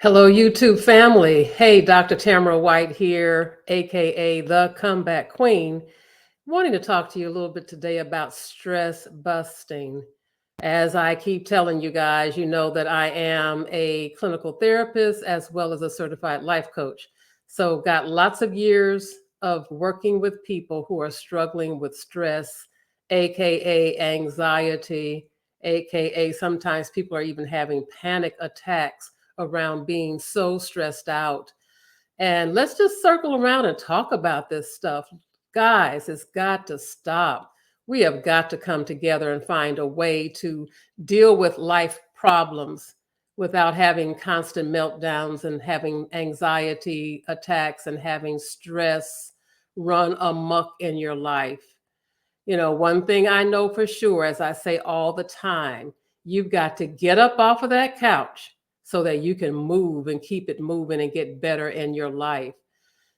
Hello, YouTube family. Hey, Dr. Tamara White here, aka the Comeback Queen, wanting to talk to you a little bit today about stress busting. As I keep telling you guys, you know that I am a clinical therapist as well as a certified life coach. So, got lots of years of working with people who are struggling with stress, aka anxiety, aka sometimes people are even having panic attacks around being so stressed out. And let's just circle around and talk about this stuff. Guys, it's got to stop. We have got to come together and find a way to deal with life problems without having constant meltdowns and having anxiety attacks and having stress run amok in your life. You know, one thing I know for sure, as I say all the time, you've got to get up off of that couch so that you can move and keep it moving and get better in your life.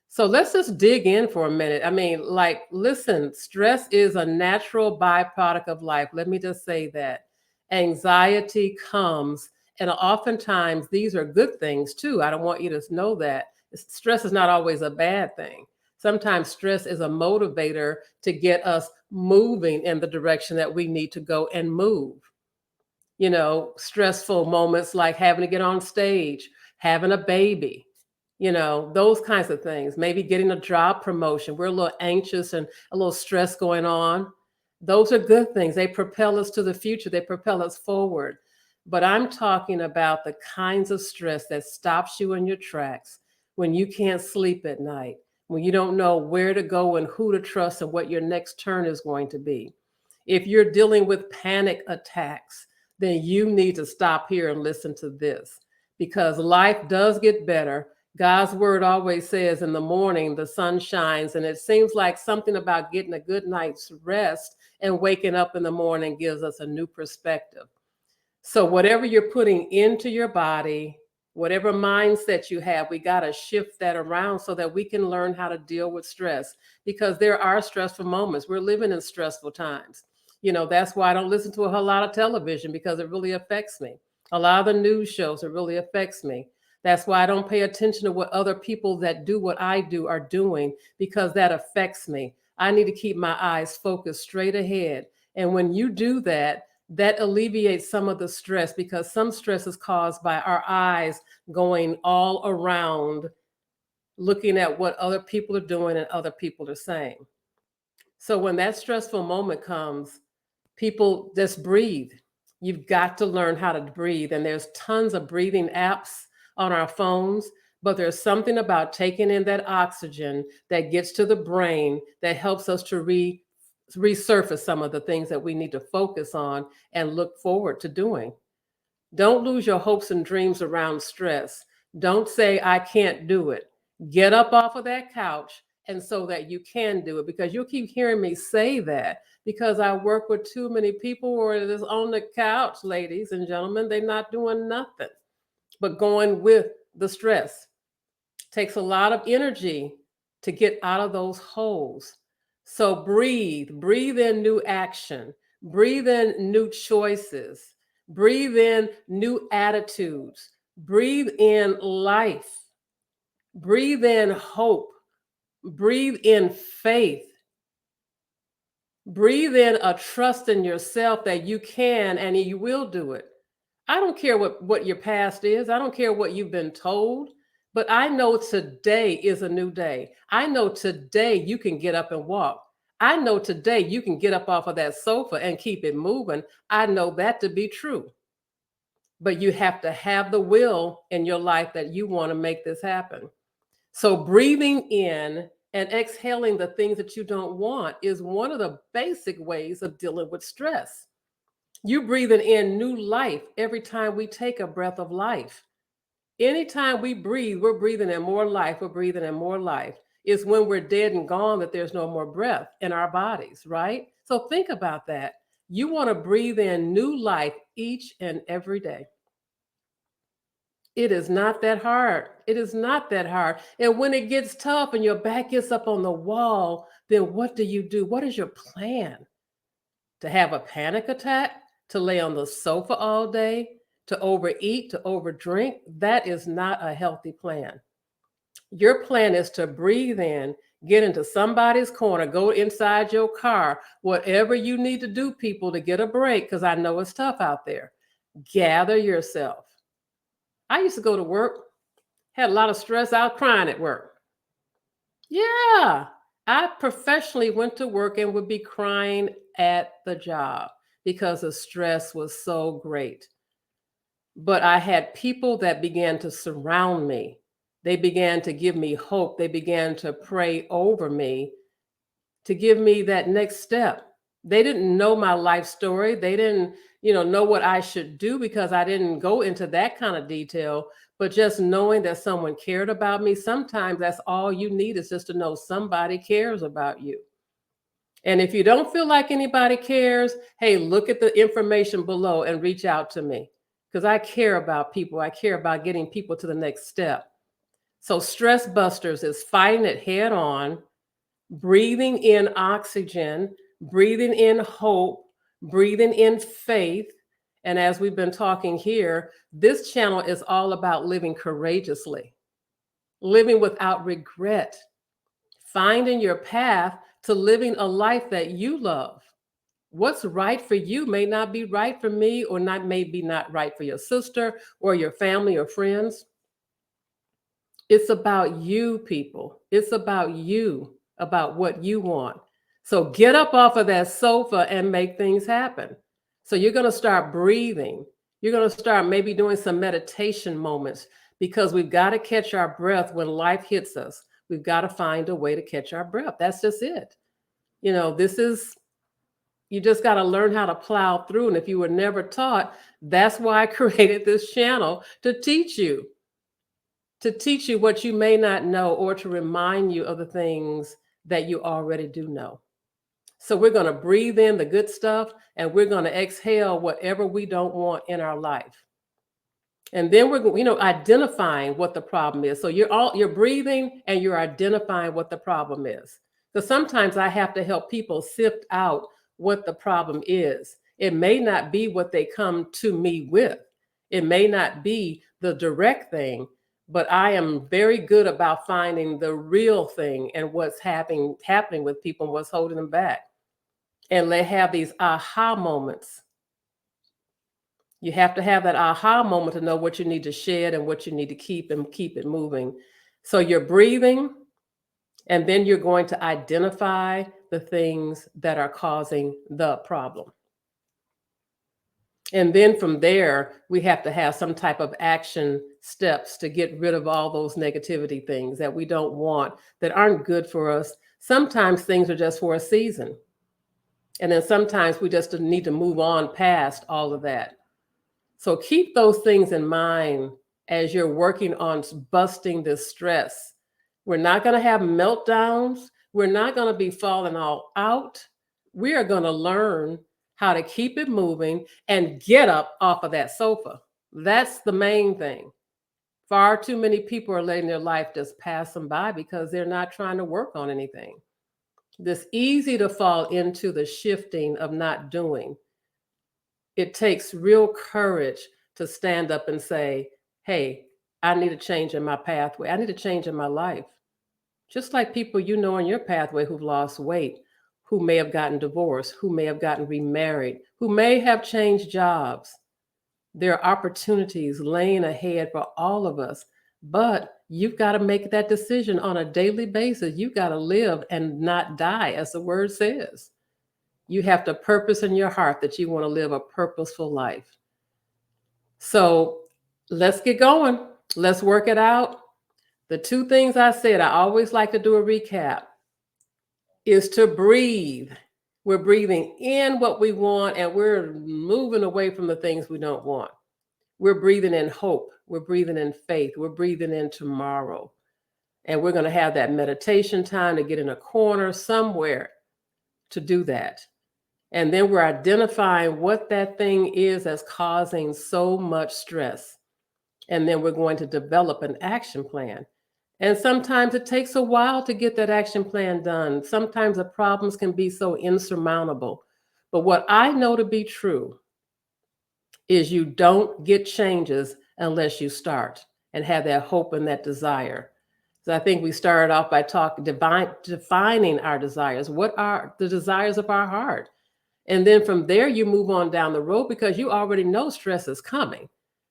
So let's just dig in for a minute. I mean, like, listen, stress is a natural byproduct of life. Let me just say that. Anxiety comes, and oftentimes these are good things too. I don't want you to know that. Stress is not always a bad thing. Sometimes stress is a motivator to get us moving in the direction that we need to go and move. You know, stressful moments like having to get on stage, having a baby, you know, those kinds of things. Maybe getting a job promotion. We're a little anxious and a little stress going on. Those are good things. They propel us to the future, they propel us forward. But I'm talking about the kinds of stress that stops you in your tracks when you can't sleep at night, when you don't know where to go and who to trust and what your next turn is going to be. If you're dealing with panic attacks, then you need to stop here and listen to this, because life does get better. God's word always says in the morning the sun shines, and it seems like something about getting a good night's rest and waking up in the morning gives us a new perspective. So whatever you're putting into your body, whatever mindset you have, we got to shift that around so that we can learn how to deal with stress, because there are stressful moments. We're living in stressful times. You know, that's why I don't listen to a whole lot of television, because it really affects me. A lot of the news shows, it really affects me. That's why I don't pay attention to what other people that do what I do are doing, because that affects me. I need to keep my eyes focused straight ahead. And when you do that, that alleviates some of the stress, because some stress is caused by our eyes going all around looking at what other people are doing and other people are saying. So when that stressful moment comes, people just breathe. You've got to learn how to breathe. And there's tons of breathing apps on our phones, but there's something about taking in that oxygen that gets to the brain that helps us to resurface some of the things that we need to focus on and look forward to doing. Don't lose your hopes and dreams around stress. Don't say, I can't do it. Get up off of that couch, and so that you can do it, because you'll keep hearing me say that, because I work with too many people who are just on the couch, ladies and gentlemen. They're not doing nothing but going with the stress. Takes a lot of energy to get out of those holes. So breathe in new action, breathe in new choices, breathe in new attitudes, breathe in life, breathe in hope, breathe in faith, breathe in a trust in yourself that you can and you will do it. I don't care what your past is. I don't care what you've been told, but I know today is a new day. I know today you can get up and walk. I know today you can get up off of that sofa and keep it moving. I know that to be true. But you have to have the will in your life that you want to make this happen. So breathing in and exhaling the things that you don't want is one of the basic ways of dealing with stress. You breathing in new life every time we take a breath of life. Anytime we breathe, we're breathing in more life. We're breathing in more life. It's when we're dead and gone that there's no more breath in our bodies, right? So think about that. You want to breathe in new life each and every day. It is not that hard. It is not that hard. And when it gets tough and your back gets up on the wall, then what do? What is your plan? To have a panic attack? To lay on the sofa all day? to overeat, to overdrink. That is not a healthy plan. Your plan is to breathe in, get into somebody's corner, go inside your car, whatever you need to do, people, to get a break, because I know it's tough out there. Gather yourself. I used to go to work, had a lot of stress out crying at work. Yeah, I professionally went to work and would be crying at the job because the stress was so great. But I had people that began to surround me. They began to give me hope. They began to pray over me to give me that next step. They didn't know my life story. They didn't, know what I should do because I didn't go into that kind of detail. But just knowing that someone cared about me, sometimes that's all you need, is just to know somebody cares about you. And if you don't feel like anybody cares, hey, look at the information below and reach out to me, because I care about people. I care about getting people to the next step. So stress busters is fighting it head on, breathing in oxygen, breathing in hope, breathing in faith. And as we've been talking here, this channel is all about living courageously, living without regret, finding your path to living a life that you love. What's right for you may not be right for me, or maybe not right for your sister or your family or friends. It's about you, people. It's about you, about what you want. So get up off of that sofa and make things happen. So you're going to start breathing. You're going to start maybe doing some meditation moments, because we've got to catch our breath when life hits us. We've got to find a way to catch our breath. That's just it. You just got to learn how to plow through. And if you were never taught, that's why I created this channel, to teach you what you may not know, or to remind you of the things that you already do know. So we're going to breathe in the good stuff, and we're going to exhale whatever we don't want in our life. And then we're identifying what the problem is. So you're breathing and you're identifying what the problem is. So sometimes I have to help people sift out what the problem is. It may not be what they come to me with. It may not be the direct thing, but I am very good about finding the real thing and what's happening with people and what's holding them back. And they have these aha moments. You have to have that aha moment to know what you need to shed and what you need to keep, and keep it moving. So you're breathing, and then you're going to identify the things that are causing the problem. And then from there, we have to have some type of action steps to get rid of all those negativity things that we don't want, that aren't good for us. Sometimes things are just for a season. And then sometimes we just need to move on past all of that. So keep those things in mind as you're working on busting this stress. We're not going to have meltdowns. We're not going to be falling all out. We are going to learn how to keep it moving and get up off of that sofa. That's the main thing. Far too many people are letting their life just pass them by because they're not trying to work on anything. It's easy to fall into the shifting of not doing. It takes real courage to stand up and say, hey, I need a change in my pathway. I need a change in my life. Just like people in your pathway who've lost weight, who may have gotten divorced, who may have gotten remarried, who may have changed jobs. There are opportunities laying ahead for all of us, but you've got to make that decision on a daily basis. You've got to live and not die, as the word says. You have to purpose in your heart that you want to live a purposeful life. So let's get going. Let's work it out. The two things I said, I always like to do a recap, is to breathe. We're breathing in what we want, and we're moving away from the things we don't want. We're breathing in hope. We're breathing in faith. We're breathing in tomorrow. And we're going to have that meditation time to get in a corner somewhere to do that. And then we're identifying what that thing is that's causing so much stress. And then we're going to develop an action plan. And sometimes it takes a while to get that action plan done. Sometimes the problems can be so insurmountable. But what I know to be true is you don't get changes unless you start and have that hope and that desire. So I think we started off by defining our desires. What are the desires of our heart? And then from there, you move on down the road because you already know stress is coming,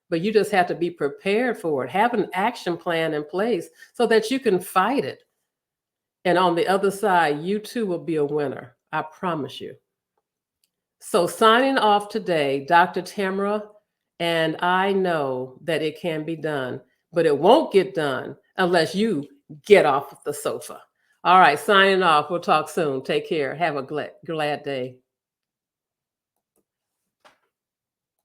but you just have to be prepared for it. Have an action plan in place so that you can fight it. And on the other side, you too will be a winner. I promise you. So, signing off today, Dr. Tamara, and I know that it can be done, but it won't get done unless you get off the sofa. All right, signing off. We'll talk soon. Take care. Have a glad day.